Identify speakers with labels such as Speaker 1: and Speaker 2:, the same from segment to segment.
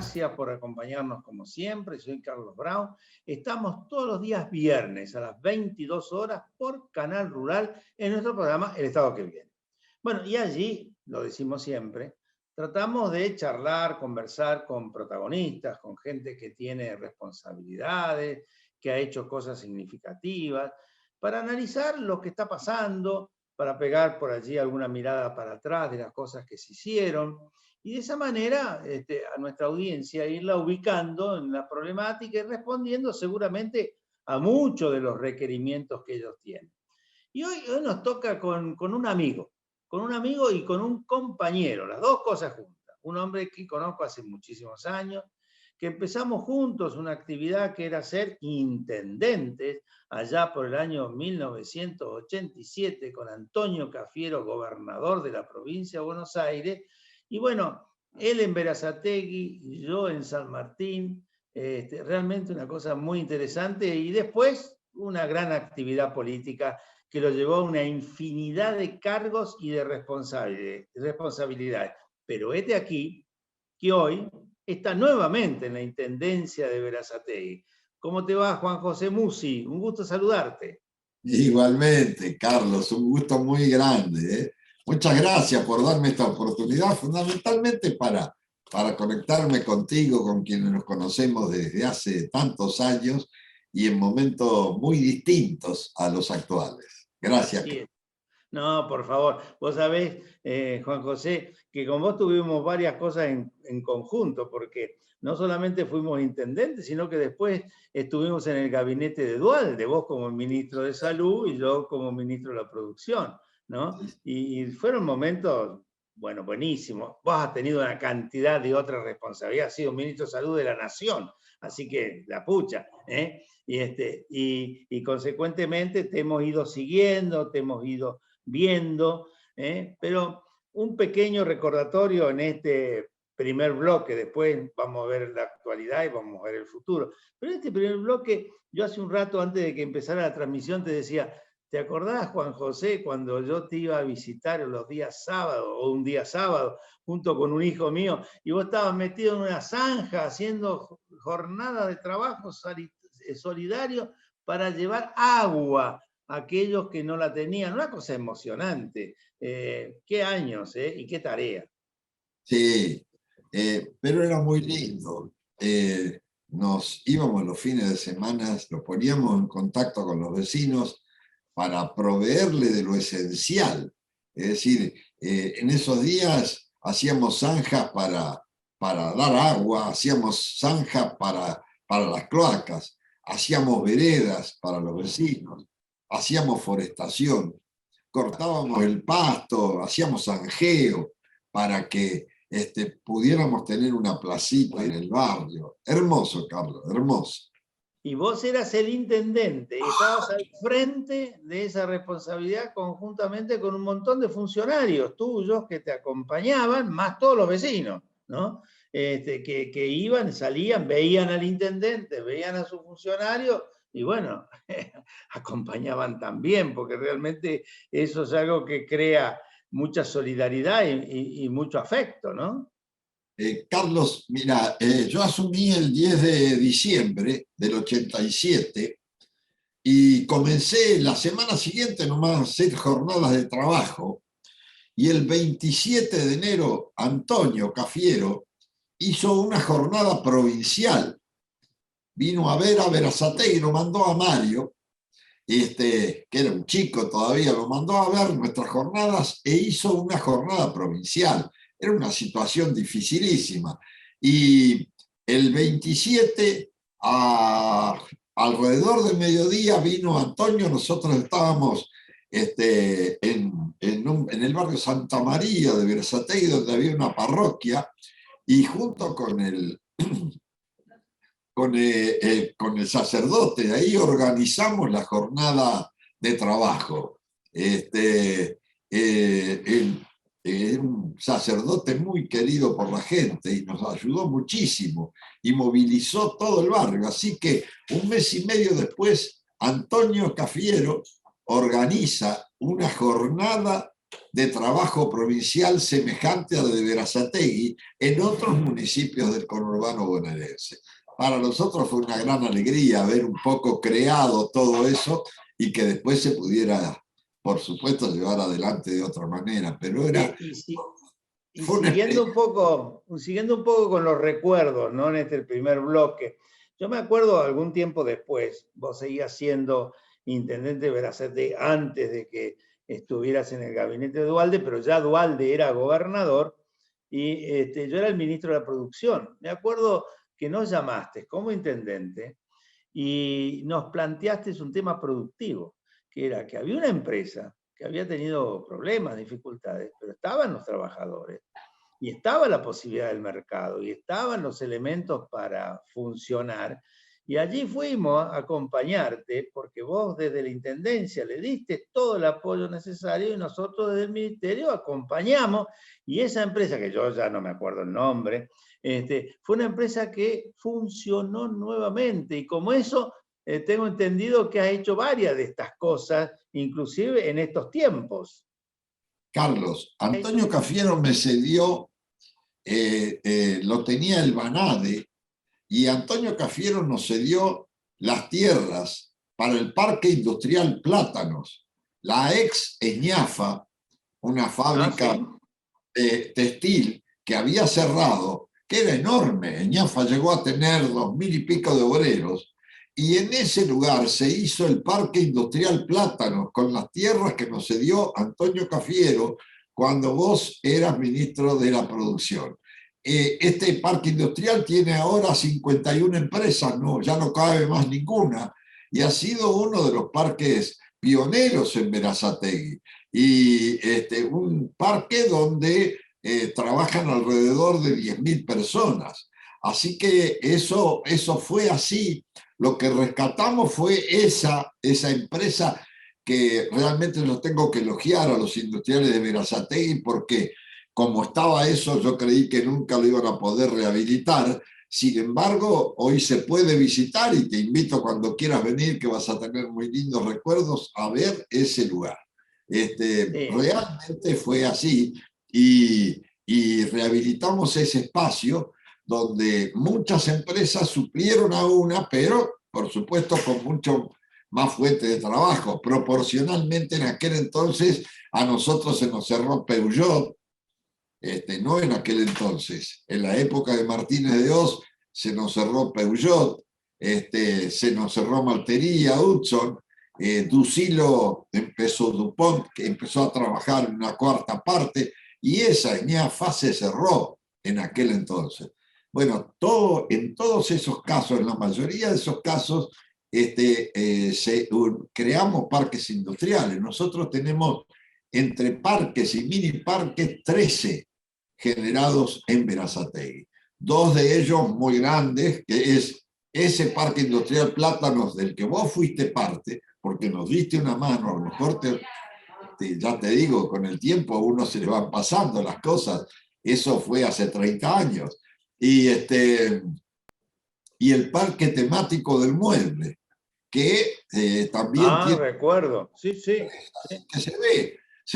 Speaker 1: gracias por acompañarnos como siempre. Soy Carlos Brown. Estamos todos los días viernes a las 22 horas por Canal Rural en nuestro programa El Estado que Viene. Bueno, y allí, lo decimos siempre, tratamos de charlar, conversar con protagonistas, con gente que tiene responsabilidades, que ha hecho cosas significativas, para analizar lo que está pasando, para pegar por allí alguna mirada para atrás de las cosas que se hicieron, y de esa manera a nuestra audiencia irla ubicando en la problemática y respondiendo seguramente a muchos de los requerimientos que ellos tienen. Y hoy nos toca con un amigo y con un compañero, las dos cosas juntas. Un hombre que conozco hace muchísimos años, que empezamos juntos una actividad que era ser intendentes allá por el año 1987 con Antonio Cafiero, gobernador de la provincia de Buenos Aires. Y bueno, él en Berazategui y yo en San Martín, realmente una cosa muy interesante. Y después una gran actividad política que lo llevó a una infinidad de cargos y de responsabilidades. Pero aquí, que hoy está nuevamente en la Intendencia de Berazategui. ¿Cómo te va, Juan José Musi? Un gusto saludarte.
Speaker 2: Igualmente, Carlos, un gusto muy grande, ¿eh? Muchas gracias por darme esta oportunidad, fundamentalmente para conectarme contigo, con quienes nos conocemos desde hace tantos años y en momentos muy distintos a los actuales. Gracias.
Speaker 1: No, por favor. Vos sabés, Juan José, que con vos tuvimos varias cosas en conjunto, porque no solamente fuimos intendentes, sino que después estuvimos en el gabinete de Duhalde, vos como ministro de Salud y yo como ministro de la Producción, ¿no? Y fueron momentos, bueno, buenísimos. Vos has tenido una cantidad de otras responsabilidades, has sido ministro de Salud de la Nación, así que la pucha, ¿eh? Y consecuentemente te hemos ido siguiendo, te hemos ido viendo, pero un pequeño recordatorio en este primer bloque, después vamos a ver la actualidad y vamos a ver el futuro. Pero en este primer bloque, yo hace un rato antes de que empezara la transmisión te decía, ¿te acordás, Juan José, cuando yo te iba a visitar los días sábados o un día sábado junto con un hijo mío y vos estabas metido en una zanja haciendo jornada de trabajo solidario para llevar agua aquellos que no la tenían? Una cosa emocionante. Qué años, y qué tarea.
Speaker 2: Sí, pero era muy lindo. Nos íbamos los fines de semana, nos poníamos en contacto con los vecinos para proveerle de lo esencial. Es decir, en esos días hacíamos zanjas para dar agua, hacíamos zanjas para las cloacas, hacíamos veredas para los vecinos, hacíamos forestación, cortábamos el pasto, hacíamos zanjeo para que pudiéramos tener una placita en el barrio. Hermoso, Carlos, hermoso.
Speaker 1: Y vos eras el intendente, y estabas al frente de esa responsabilidad conjuntamente con un montón de funcionarios tuyos que te acompañaban, más todos los vecinos, ¿no? Que iban, salían, veían al intendente, veían a sus funcionarios, y bueno, acompañaban también, porque realmente eso es algo que crea mucha solidaridad y mucho afecto, ¿no?
Speaker 2: Carlos, mira, yo asumí el 10 de diciembre del 87 y comencé la semana siguiente nomás a hacer jornadas de trabajo, y el 27 de enero Antonio Cafiero hizo una jornada provincial. Vino a ver a Berazategui, lo mandó a Mario, que era un chico todavía, lo mandó a ver nuestras jornadas e hizo una jornada provincial. Era una situación dificilísima. Y el 27, alrededor del mediodía, vino Antonio. Nosotros estábamos en el barrio Santa María de Berazategui, donde había una parroquia, y junto con el sacerdote, ahí organizamos la jornada de trabajo. Un sacerdote muy querido por la gente y nos ayudó muchísimo y movilizó todo el barrio. Así que un mes y medio después, Antonio Cafiero organiza una jornada de trabajo provincial semejante a la de Berazategui en otros municipios del conurbano bonaerense. Para nosotros fue una gran alegría haber un poco creado todo eso y que después se pudiera, por supuesto, llevar adelante de otra manera, pero era...
Speaker 1: Y siguiendo un poco con los recuerdos, ¿no? En este primer bloque. Yo me acuerdo algún tiempo después, vos seguías siendo intendente de Berazategui antes de que estuvieras en el gabinete de Duhalde, pero ya Duhalde era gobernador y yo era el ministro de la producción. Me acuerdo que nos llamaste como intendente y nos planteaste un tema productivo, que era que había una empresa que había tenido problemas, dificultades, pero estaban los trabajadores y estaba la posibilidad del mercado y estaban los elementos para funcionar. Y allí fuimos a acompañarte porque vos desde la Intendencia le diste todo el apoyo necesario y nosotros desde el Ministerio acompañamos. Y esa empresa, que yo ya no me acuerdo el nombre, fue una empresa que funcionó nuevamente. Y como eso, tengo entendido que has hecho varias de estas cosas, inclusive en estos tiempos.
Speaker 2: Carlos, Antonio Cafiero me cedió, lo tenía el Banade, y Antonio Cafiero nos cedió las tierras para el Parque Industrial Plátanos, la ex Eñafa, una fábrica textil que había cerrado, que era enorme. Eñafa llegó a tener 2000 y pico de obreros, y en ese lugar se hizo el Parque Industrial Plátanos con las tierras que nos cedió Antonio Cafiero cuando vos eras ministro de la Producción. Este parque industrial tiene ahora 51 empresas, no, ya no cabe más ninguna, y ha sido uno de los parques pioneros en Berazategui. Y un parque donde trabajan alrededor de 10.000 personas. Así que eso fue así. Lo que rescatamos fue esa empresa, que realmente los tengo que elogiar a los industriales de Berazategui, porque como estaba eso, yo creí que nunca lo iban a poder rehabilitar. Sin embargo, hoy se puede visitar y te invito cuando quieras venir, que vas a tener muy lindos recuerdos, a ver ese lugar. Realmente fue así y rehabilitamos ese espacio donde muchas empresas suplieron a una, pero por supuesto con mucho más fuente de trabajo. Proporcionalmente en aquel entonces a nosotros se nos cerró Peugeot, no en aquel entonces, en la época de Martínez de Hoz se nos cerró Peugeot, se nos cerró Maltería, Hudson, Ducilo empezó, DuPont, que empezó a trabajar en una cuarta parte, y esa Eñafa se cerró en aquel entonces. Bueno, en todos esos casos, en la mayoría de esos casos, creamos parques industriales. Nosotros tenemos entre parques y mini parques 13 generados en Berazategui. 2 de ellos muy grandes, que es ese parque industrial Plátanos del que vos fuiste parte, porque nos diste una mano. A lo mejor ya te digo, con el tiempo a uno se le van pasando las cosas. Eso fue hace 30 años. Y el parque temático del mueble, que también tiene...
Speaker 1: recuerdo, sí.
Speaker 2: Que se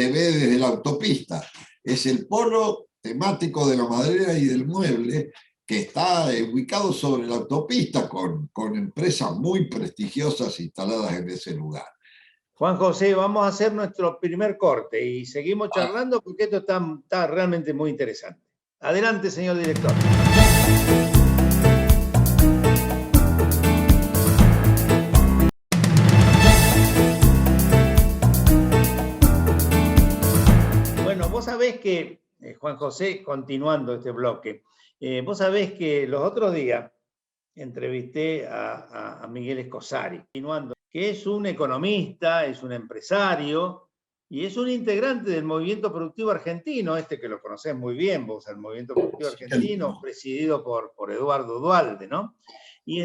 Speaker 2: ve desde la autopista. Es el polo temático de la madera y del mueble, que está ubicado sobre la autopista con empresas muy prestigiosas instaladas en ese lugar.
Speaker 1: Juan José, vamos a hacer nuestro primer corte y seguimos charlando porque esto está realmente muy interesante. Adelante, señor director. Bueno, vos sabés que, Juan José, continuando este bloque, vos sabés que los otros días entrevisté a Miguel Escosari, continuando, que es un economista, es un empresario y es un integrante del movimiento productivo argentino, que lo conocés muy bien vos, el movimiento productivo argentino, presidido por Eduardo Duhalde, ¿no? Y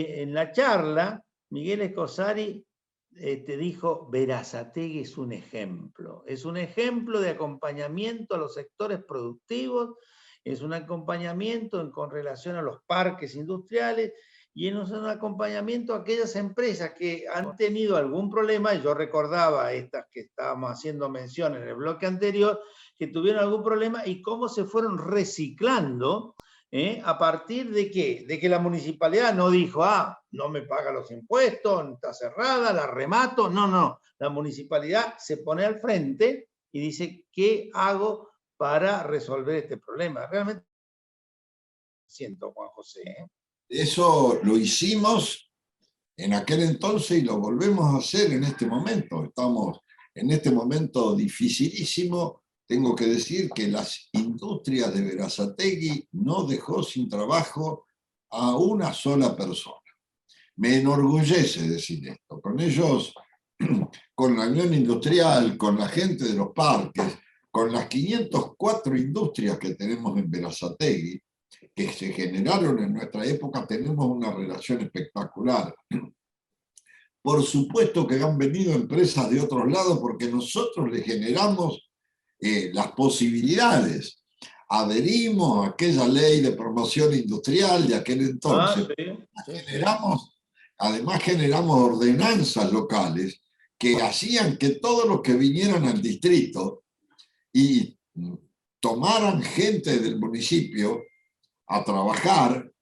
Speaker 1: en la charla, Miguel Escosari dijo, Berazategui es un ejemplo de acompañamiento a los sectores productivos, es un acompañamiento con relación a los parques industriales, y en un acompañamiento a aquellas empresas que han tenido algún problema, y yo recordaba estas que estábamos haciendo mención en el bloque anterior, que tuvieron algún problema y cómo se fueron reciclando, ¿a partir de qué? De que la municipalidad no dijo, no me paga los impuestos, está cerrada, la remato. No, no, la municipalidad se pone al frente y dice, ¿qué hago para resolver este problema? Realmente siento, Juan José.
Speaker 2: Eso lo hicimos en aquel entonces y lo volvemos a hacer en este momento. Estamos en este momento dificilísimo. Tengo que decir que las industrias de Berazategui no dejó sin trabajo a una sola persona. Me enorgullece decir esto. Con ellos, con la Unión Industrial, con la gente de los parques, con las 504 industrias que tenemos en Berazategui, que se generaron en nuestra época, tenemos una relación espectacular. Por supuesto que han venido empresas de otros lados porque nosotros les generamos las posibilidades. Adherimos a aquella ley de promoción industrial de aquel entonces. Además generamos ordenanzas locales que hacían que todos los que vinieran al distrito y tomaran gente del municipio a trabajar,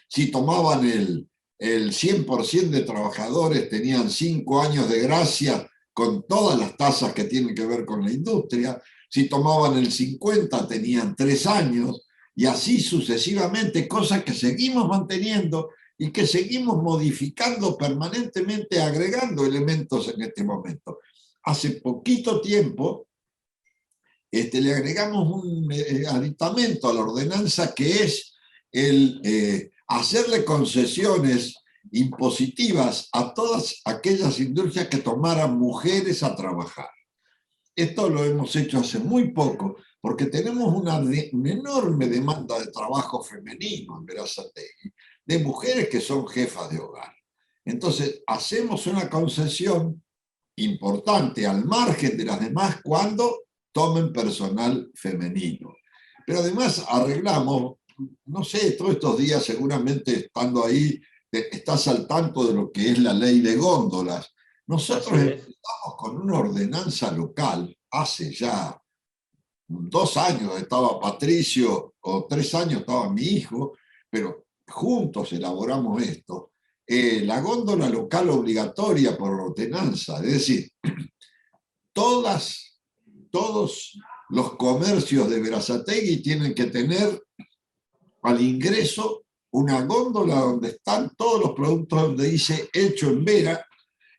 Speaker 2: si tomaban el 100% de trabajadores tenían 5 años de gracia con todas las tasas que tienen que ver con la industria, si tomaban el 50 tenían 3 años, y así sucesivamente, cosas que seguimos manteniendo y que seguimos modificando permanentemente, agregando elementos en este momento. Hace poquito tiempo le agregamos un aditamento a la ordenanza que es el hacerle concesiones impositivas a todas aquellas industrias que tomaran mujeres a trabajar. Esto lo hemos hecho hace muy poco, porque tenemos una enorme demanda de trabajo femenino en Berazategui, de mujeres que son jefas de hogar. Entonces, hacemos una concesión importante al margen de las demás cuando tomen personal femenino. Pero además arreglamos, no sé, todos estos días seguramente estando ahí, estás al tanto de lo que es la ley de góndolas. Nosotros empezamos con una ordenanza local, hace ya 2 años estaba Patricio, o 3 años estaba mi hijo, pero juntos elaboramos esto. La góndola local obligatoria por ordenanza, es decir, todos los comercios de Berazategui tienen que tener al ingreso una góndola donde están todos los productos, donde dice hecho en Vera,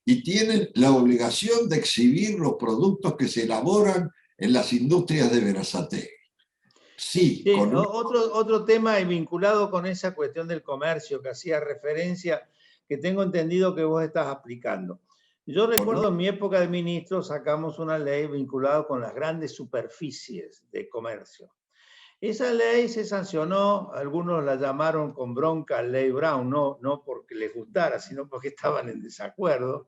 Speaker 2: y tienen la obligación de exhibir los productos que se elaboran en las industrias de Berazategui. Sí,
Speaker 1: otro tema vinculado con esa cuestión del comercio que hacía referencia, que tengo entendido que vos estás aplicando. Yo recuerdo en mi época de ministro sacamos una ley vinculada con las grandes superficies de comercio. Esa ley se sancionó, algunos la llamaron con bronca ley Brown, no porque les gustara, sino porque estaban en desacuerdo.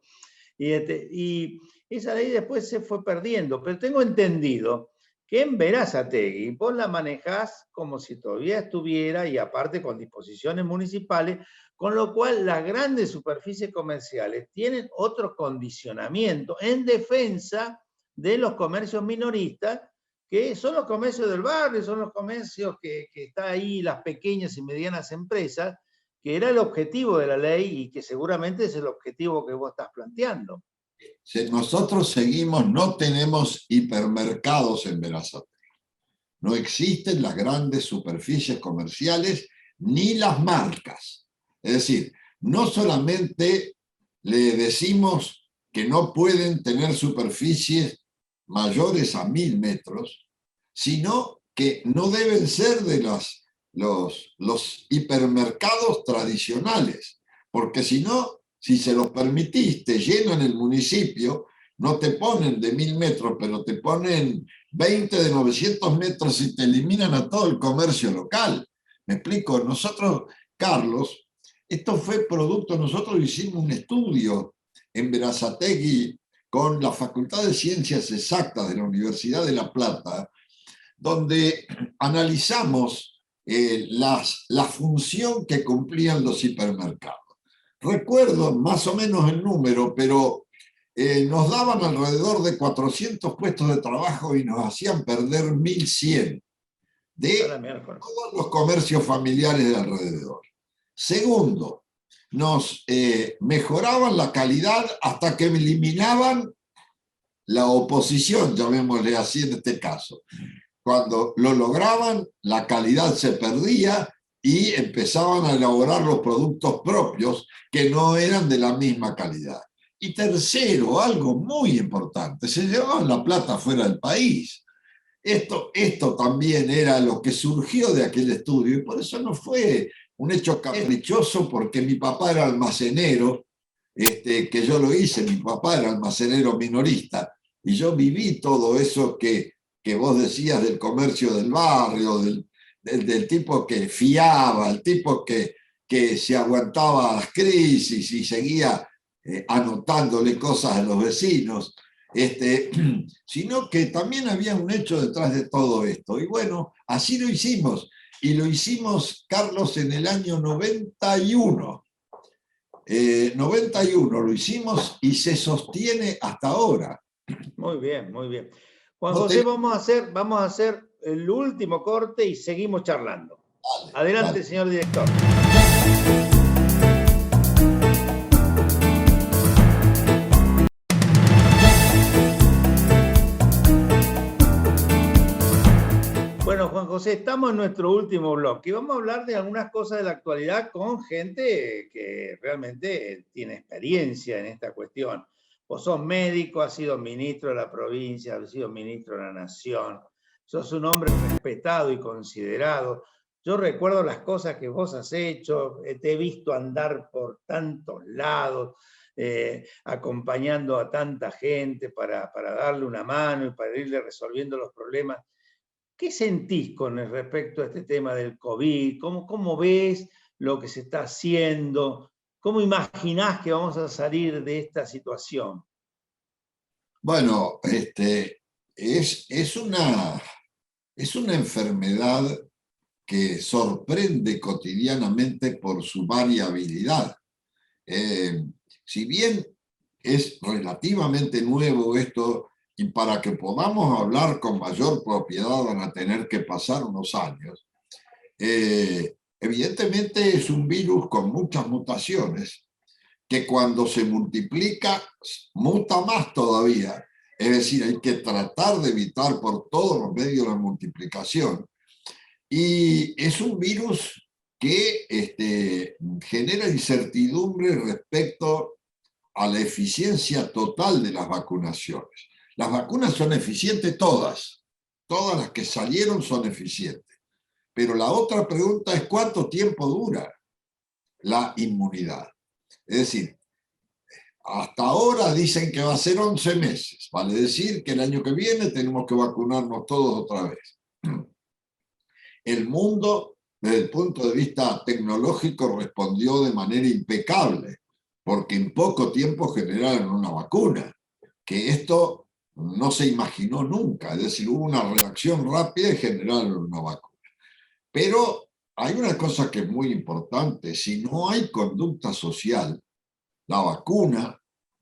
Speaker 1: Y esa ley después se fue perdiendo, pero tengo entendido que en Berazategui vos la manejás como si todavía estuviera, y aparte con disposiciones municipales, con lo cual las grandes superficies comerciales tienen otro condicionamiento en defensa de los comercios minoristas, que son los comercios del barrio, son los comercios que están ahí, las pequeñas y medianas empresas, que era el objetivo de la ley y que seguramente es el objetivo que vos estás planteando.
Speaker 2: Nosotros seguimos, no tenemos hipermercados en Berazategui. No existen las grandes superficies comerciales ni las marcas. Es decir, no solamente le decimos que no pueden tener superficies mayores a 1000 metros, sino que no deben ser de los hipermercados tradicionales, porque si no, si se los permitiste, llenan el municipio, no te ponen de 1000 metros, pero te ponen 20 de 900 metros y te eliminan a todo el comercio local. ¿Me explico? Nosotros, Carlos, esto fue producto, nosotros hicimos un estudio en Berazategui con la Facultad de Ciencias Exactas de la Universidad de La Plata, donde analizamos la función que cumplían los hipermercados. Recuerdo más o menos el número, pero nos daban alrededor de 400 puestos de trabajo y nos hacían perder 1.100 de todos los comercios familiares de alrededor. Segundo, nos mejoraban la calidad hasta que eliminaban la oposición, llamémosle así en este caso. Cuando lo lograban, la calidad se perdía y empezaban a elaborar los productos propios que no eran de la misma calidad. Y tercero, algo muy importante, se llevaban la plata fuera del país. Esto también era lo que surgió de aquel estudio y por eso no fue un hecho caprichoso porque mi papá era almacenero, que yo lo hice, mi papá era almacenero minorista y yo viví todo eso que vos decías del comercio del barrio, del tipo que fiaba, el tipo que se aguantaba las crisis y seguía anotándole cosas a los vecinos, sino que también había un hecho detrás de todo esto. Y bueno, así lo hicimos. Y lo hicimos, Carlos, en el año 91. 91 lo hicimos y se sostiene hasta ahora.
Speaker 1: Muy bien, muy bien. Juan José, vamos a hacer el último corte y seguimos charlando. Dale, adelante, dale. Señor director. Bueno, Juan José, estamos en nuestro último bloque y vamos a hablar de algunas cosas de la actualidad con gente que realmente tiene experiencia en esta cuestión. Vos sos médico, has sido ministro de la provincia, has sido ministro de la nación, sos un hombre respetado y considerado. Yo recuerdo las cosas que vos has hecho, te he visto andar por tantos lados, acompañando a tanta gente para darle una mano y para irle resolviendo los problemas. ¿Qué sentís con respecto a este tema del COVID? ¿Cómo ves lo que se está haciendo? ¿Cómo imaginás que vamos a salir de esta situación?
Speaker 2: Bueno, es una enfermedad que sorprende cotidianamente por su variabilidad. Si bien es relativamente nuevo esto, y para que podamos hablar con mayor propiedad van a tener que pasar unos años, evidentemente es un virus con muchas mutaciones, que cuando se multiplica, muta más todavía. Es decir, hay que tratar de evitar por todos los medios la multiplicación. Y es un virus que genera incertidumbre respecto a la eficiencia total de las vacunaciones. Las vacunas son eficientes todas las que salieron son eficientes. Pero la otra pregunta es ¿cuánto tiempo dura la inmunidad? Es decir, hasta ahora dicen que va a ser 11 meses. Vale decir que el año que viene tenemos que vacunarnos todos otra vez. El mundo, desde el punto de vista tecnológico, respondió de manera impecable, porque en poco tiempo generaron una vacuna, que esto no se imaginó nunca. Es decir, hubo una reacción rápida y generaron una vacuna. Pero hay una cosa que es muy importante. Si no hay conducta social, la vacuna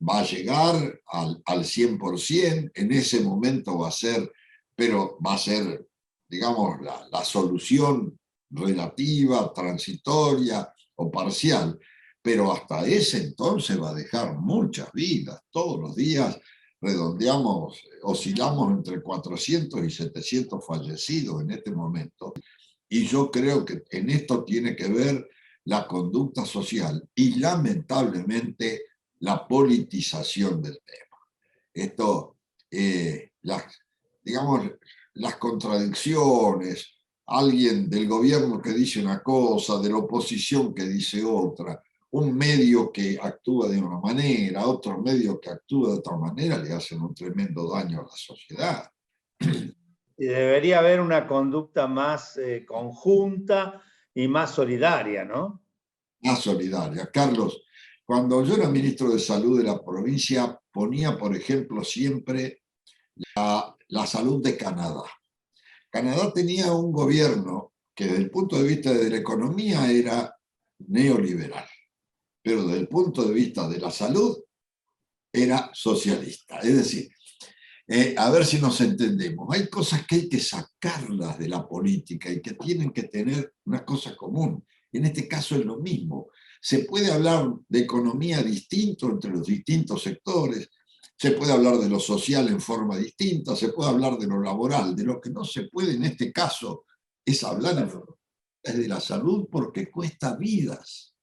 Speaker 2: va a llegar al 100%, en ese momento va a ser, pero va a ser, digamos, la solución relativa, transitoria o parcial, pero hasta ese entonces va a dejar muchas vidas. Todos los días redondeamos, oscilamos entre 400 y 700 fallecidos en este momento. Y yo creo que en esto tiene que ver la conducta social y lamentablemente la politización del tema. Esto, digamos, las contradicciones, alguien del gobierno que dice una cosa, de la oposición que dice otra, un medio que actúa de una manera, otro medio que actúa de otra manera, le hacen un tremendo daño a la sociedad.
Speaker 1: Y debería haber una conducta más conjunta y más solidaria, ¿no?
Speaker 2: Más solidaria. Carlos, cuando yo era ministro de Salud de la provincia, ponía, por ejemplo, siempre la salud de Canadá. Canadá tenía un gobierno que desde el punto de vista de la economía era neoliberal, pero desde el punto de vista de la salud era socialista. Es decir, a ver si nos entendemos. Hay cosas que hay que sacarlas de la política y que tienen que tener una cosa común. En este caso es lo mismo. Se puede hablar de economía distinto entre los distintos sectores, se puede hablar de lo social en forma distinta, se puede hablar de lo laboral. De lo que no se puede en este caso es hablar de la salud porque cuesta vidas.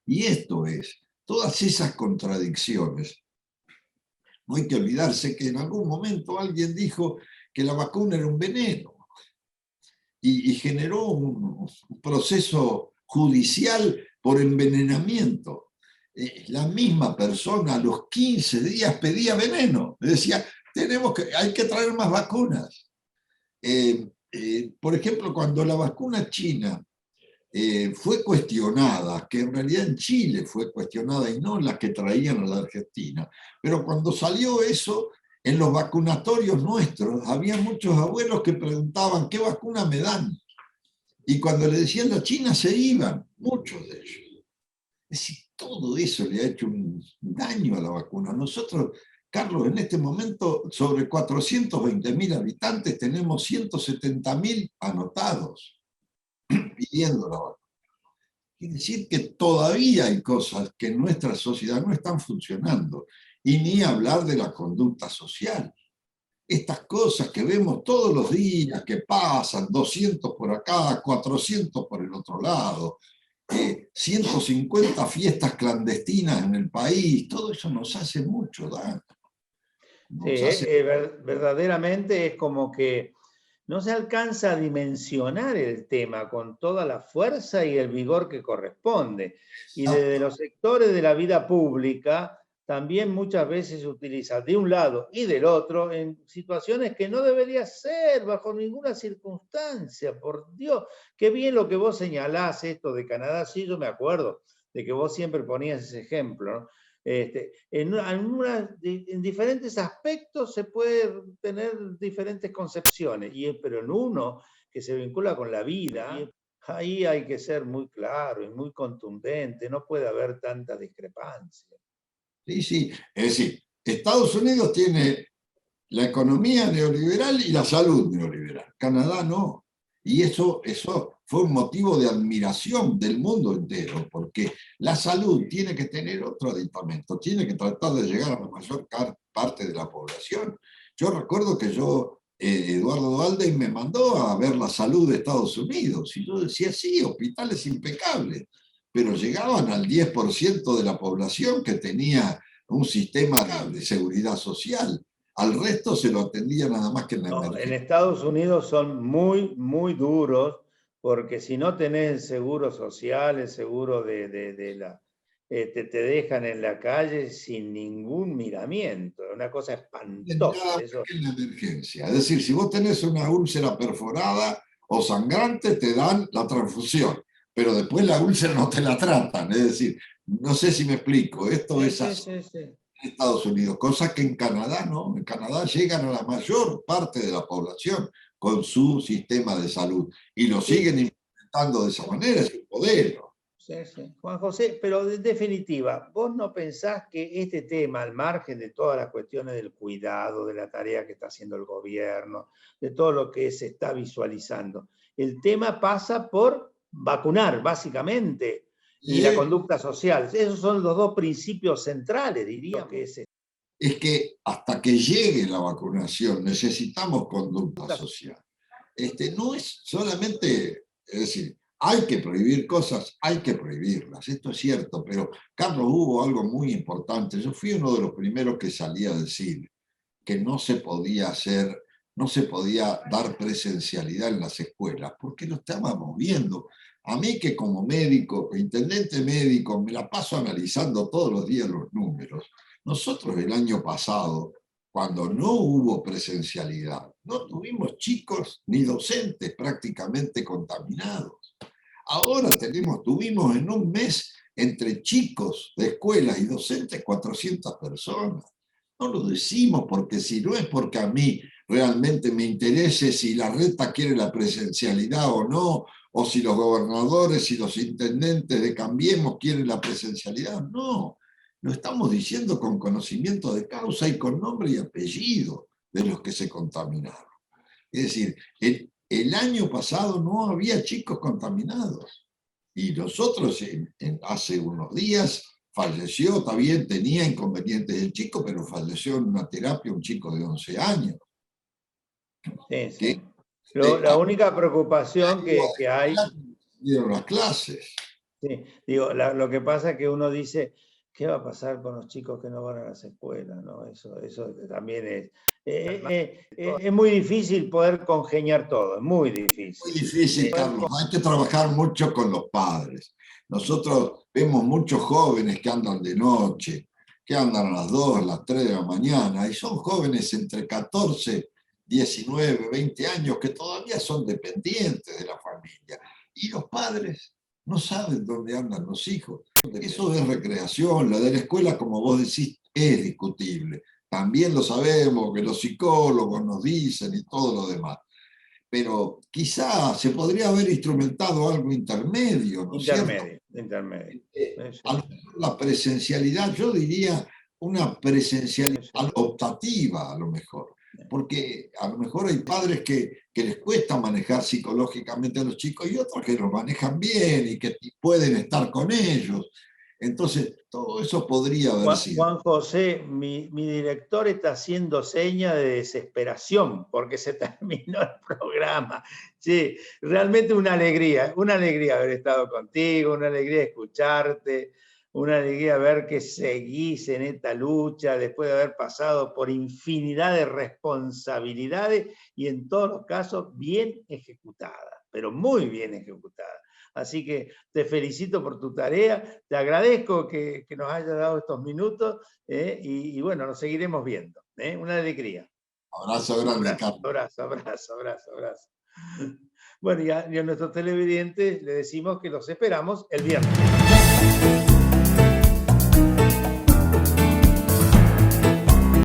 Speaker 2: Y esto es, todas esas contradicciones. No hay que olvidarse que en algún momento alguien dijo que la vacuna era un veneno y generó un proceso judicial por envenenamiento. La misma persona a los 15 días pedía veneno. Decía, hay que traer más vacunas. Por ejemplo, cuando la vacuna china fue cuestionada, que en realidad en Chile fue cuestionada y no la que traían a la Argentina, pero cuando salió eso, en los vacunatorios nuestros, había muchos abuelos que preguntaban, ¿qué vacuna me dan? Y cuando le decían la China, se iban, muchos de ellos. Es decir, todo eso le ha hecho un daño a la vacuna. Nosotros, Carlos, en este momento, sobre 420.000 habitantes, tenemos 170.000 anotados pidiendo la vacuna. Quiere decir que todavía hay cosas que en nuestra sociedad no están funcionando. Y ni hablar de la conducta social. Estas cosas que vemos todos los días, que pasan, 200 por acá, 400 por el otro lado, 150 fiestas clandestinas en el país, todo eso nos hace mucho daño.
Speaker 1: Verdaderamente es como que no se alcanza a dimensionar el tema con toda la fuerza y el vigor que corresponde. Y desde los sectores de la vida pública también muchas veces se utiliza de un lado y del otro en situaciones que no debería ser bajo ninguna circunstancia. Por Dios, qué bien lo que vos señalás, esto de Canadá. Sí, yo me acuerdo de que vos siempre ponías ese ejemplo, ¿no? En diferentes aspectos se puede tener diferentes concepciones, pero en uno que se vincula con la vida, ahí hay que ser muy claro y muy contundente, no puede haber tanta discrepancia.
Speaker 2: Sí, sí, es decir, Estados Unidos tiene la economía neoliberal y la salud neoliberal, Canadá no. Y eso fue un motivo de admiración del mundo entero, porque la salud tiene que tener otro aditamento, tiene que tratar de llegar a la mayor parte de la población. Yo recuerdo que Eduardo Duhalde me mandó a ver la salud de Estados Unidos, y yo decía, sí, hospitales impecables, pero llegaban al 10% de la población que tenía un sistema de seguridad social. Al resto se lo atendía nada más que en la emergencia.
Speaker 1: En Estados Unidos son muy, muy duros, porque si no tenés el seguro social, el seguro te dejan en la calle sin ningún miramiento. Es una cosa espantosa.
Speaker 2: Eso. En la emergencia. Es decir, si vos tenés una úlcera perforada o sangrante, te dan la transfusión, pero después la úlcera no te la tratan. Es decir, no sé si me explico. Esto es así. Estados Unidos, cosa que en Canadá no. En Canadá llegan a la mayor parte de la población con su sistema de salud y lo siguen implementando de esa manera, es un modelo.
Speaker 1: Sí, sí. Juan José, pero en definitiva, ¿vos no pensás que este tema, al margen de todas las cuestiones del cuidado, de la tarea que está haciendo el gobierno, de todo lo que se está visualizando, el tema pasa por vacunar, básicamente, y la conducta social? Esos son los dos principios centrales, diría que es.
Speaker 2: Es que hasta que llegue la vacunación necesitamos conducta social. No es solamente, es decir, hay que prohibir cosas, hay que prohibirlas, esto es cierto, pero Carlos, hubo algo muy importante. Yo fui uno de los primeros que salí a decir que no se podía hacer, no se podía dar presencialidad en las escuelas, porque lo estábamos viendo. A mí que como médico, intendente médico, me la paso analizando todos los días los números. Nosotros el año pasado, cuando no hubo presencialidad, no tuvimos chicos ni docentes prácticamente contaminados. Ahora tuvimos en un mes entre chicos de escuelas y docentes 400 personas. No lo decimos porque si no es porque a mí realmente me interese si la reta quiere la presencialidad o no, o si los gobernadores y los intendentes de Cambiemos quieren la presencialidad. No, lo estamos diciendo con conocimiento de causa y con nombre y apellido de los que se contaminaron. Es decir, el año pasado no había chicos contaminados. Y nosotros hace unos días falleció, también tenía inconvenientes el chico, pero falleció en una terapia un chico de 11 años.
Speaker 1: Sí, sí. La única preocupación que hay...
Speaker 2: Dieron las clases.
Speaker 1: Sí, digo, lo que pasa es que uno dice, ¿qué va a pasar con los chicos que no van a las escuelas? ¿No? Eso también es muy difícil poder congeniar todo, es muy difícil.
Speaker 2: Muy difícil, Carlos. Hay que trabajar mucho con los padres. Nosotros vemos muchos jóvenes que andan de noche, que andan a las 2, las 3 de la mañana, y son jóvenes entre 14, 19, 20 años que todavía son dependientes de la familia. Y los padres no saben dónde andan los hijos. Eso es recreación. Lo de la escuela, como vos decís, es discutible. También lo sabemos, que los psicólogos nos dicen y todo lo demás. Pero quizá se podría haber instrumentado algo intermedio, ¿no es cierto?
Speaker 1: Intermedio.
Speaker 2: A lo mejor la presencialidad, yo diría una presencialidad optativa, a lo mejor. Porque a lo mejor hay padres que les cuesta manejar psicológicamente a los chicos y otros que los manejan bien y que pueden estar con ellos. Entonces, todo eso podría haber sido.
Speaker 1: Juan José, mi director está haciendo señas de desesperación porque se terminó el programa. Sí, realmente una alegría haber estado contigo, una alegría escucharte, una alegría ver que seguís en esta lucha después de haber pasado por infinidad de responsabilidades y en todos los casos bien ejecutadas, pero muy bien ejecutadas. Así que te felicito por tu tarea, te agradezco que nos hayas dado estos minutos y bueno, nos seguiremos viendo. Una alegría.
Speaker 2: Abrazo grande, Carlos.
Speaker 1: Abrazo. Bueno, y a nuestros televidentes le decimos que los esperamos el viernes.